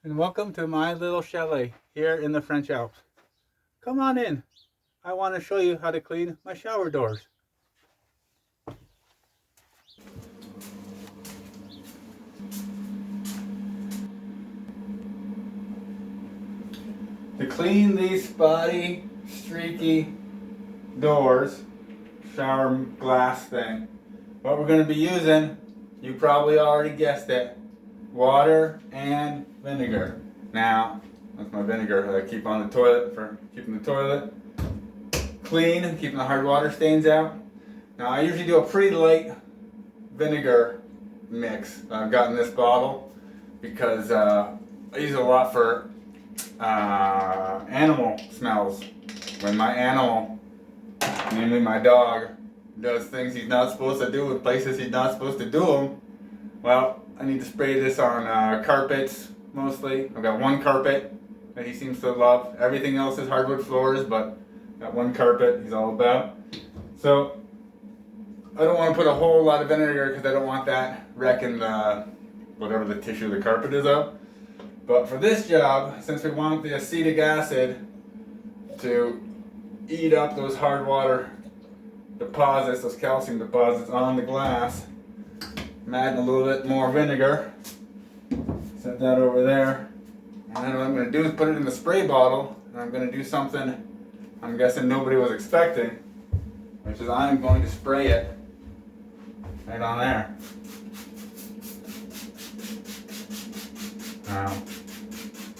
And welcome to my little chalet here in the French Alps. Come on in. I want to show you how to clean my shower doors. To clean these spotty, streaky doors, shower glass thing, what we're going to be using, you probably already guessed it, water and vinegar. Now, that's my vinegar that I keep on the toilet for keeping the toilet clean and keeping the hard water stains out. Now, I usually do a pretty light vinegar mix. I've got in this bottle because I use it a lot for animal smells. When my animal, namely my dog, does things he's not supposed to do in places he's not supposed to do them, well, I need to spray this on carpets mostly. I've got one carpet that he seems to love. Everything else is hardwood floors, but that one carpet he's all about. So I don't want to put a whole lot of vinegar because I don't want that wrecking the whatever the tissue of the carpet is up. But for this job, since we want the acetic acid to eat up those hard water deposits, those calcium deposits on the glass, I'm adding a little bit more vinegar. Set that over there. And then what I'm going to do is put it in the spray bottle. And I'm going to do something I'm guessing nobody was expecting, which is I'm going to spray it right on there. Now,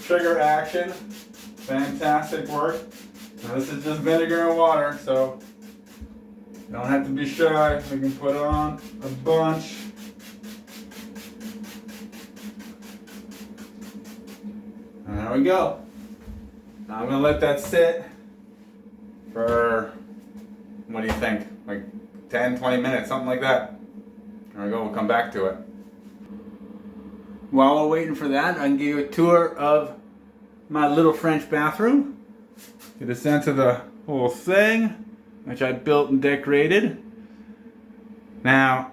trigger action, fantastic work. Now this is just vinegar and water, so you don't have to be shy. We can put on a bunch. And there we go. Now I'm going to let that sit for, what do you think, like 10, 20 minutes, something like that. There we go, we'll come back to it. While we're waiting for that, I can give you a tour of my little French bathroom. Get a sense of the whole thing, which I built and decorated. Now,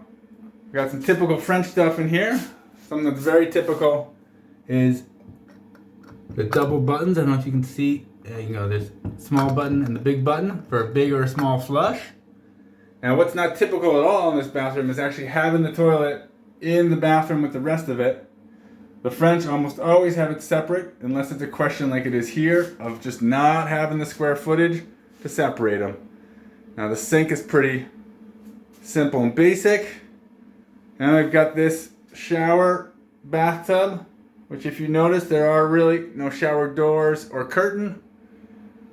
we got some typical French stuff in here. Something that's very typical is the double buttons. I don't know if you can see. There you go, there's a small button and the big button for a big or a small flush. Now what's not typical at all in this bathroom is actually having the toilet in the bathroom with the rest of it. The French almost always have it separate, unless it's a question like it is here, of just not having the square footage to separate them. Now the sink is pretty simple and basic. And I've got this shower bathtub, which if you notice there are really no shower doors or curtain.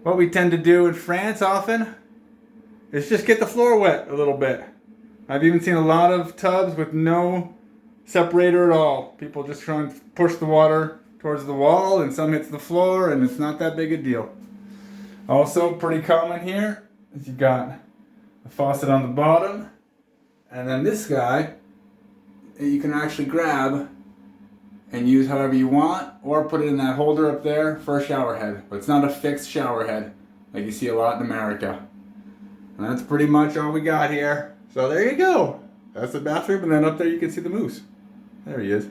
What we tend to do in France often is just get the floor wet a little bit. I've even seen a lot of tubs with no separator at all. People just try and push the water towards the wall and some hits the floor and it's not that big a deal. Also pretty common here is you've got a faucet on the bottom and then this guy you can actually grab and use however you want, or put it in that holder up there for a shower head. But it's not a fixed shower head like you see a lot in America. And that's pretty much all we got here. So there you go. That's the bathroom, and then up there you can see the moose. There he is.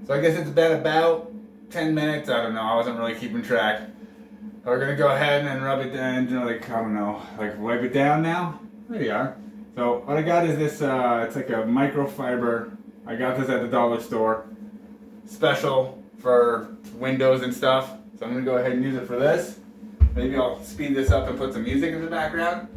So I guess it's been about 10 minutes. I don't know. I wasn't really keeping track. We're gonna go ahead and rub it down, like, I don't know, like wipe it down now. There you are. So what I got is this, it's like a microfiber. I got this at the dollar store. Special for windows and stuff. So I'm gonna go ahead and use it for this. Maybe I'll speed this up and put some music in the background.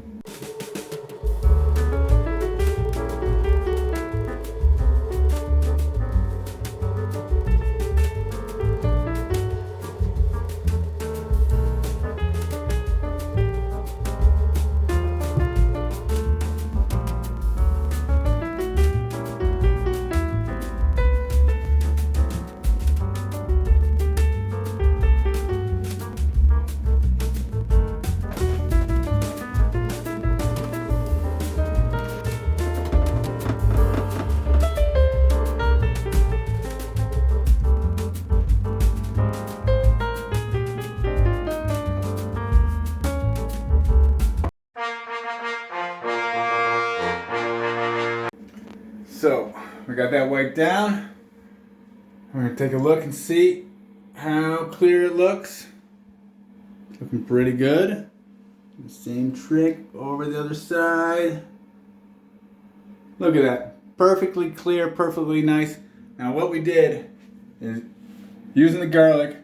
So we got that wiped down. We're gonna take a look and see how clear it looks. It's looking pretty good. The same trick over the other side. Look at that. Perfectly clear, perfectly nice. Now what we did is, using the garlic,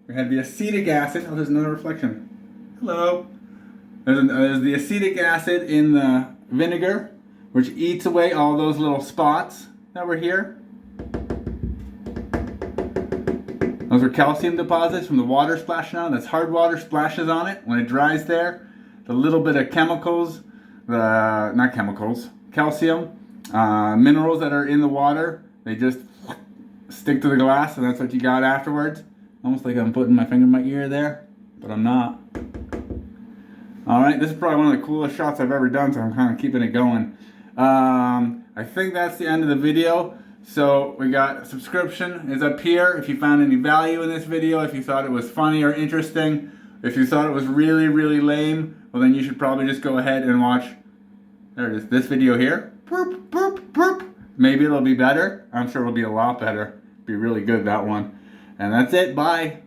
we had the acetic acid. Oh, there's another reflection. Hello. There's the acetic acid in the vinegar, which eats away all those little spots that were here. Those are calcium deposits from the water splashing on. That's hard water splashes on it. When it dries there, the little bit of chemicals, calcium, minerals that are in the water, they just stick to the glass, and that's what you got afterwards. Almost like I'm putting my finger in my ear there, but I'm not. Alright, this is probably one of the coolest shots I've ever done, so I'm kind of keeping it going. I think that's the end of the video. So we got subscription is up here if you found any value in this video, if you thought it was funny or interesting. If you thought it was really, really lame, well then you should probably just go ahead and watch, there it is, this video here. Burp, burp, burp. Maybe it'll be better. I'm sure it'll be a lot better. Be really good, that one. And that's it. Bye.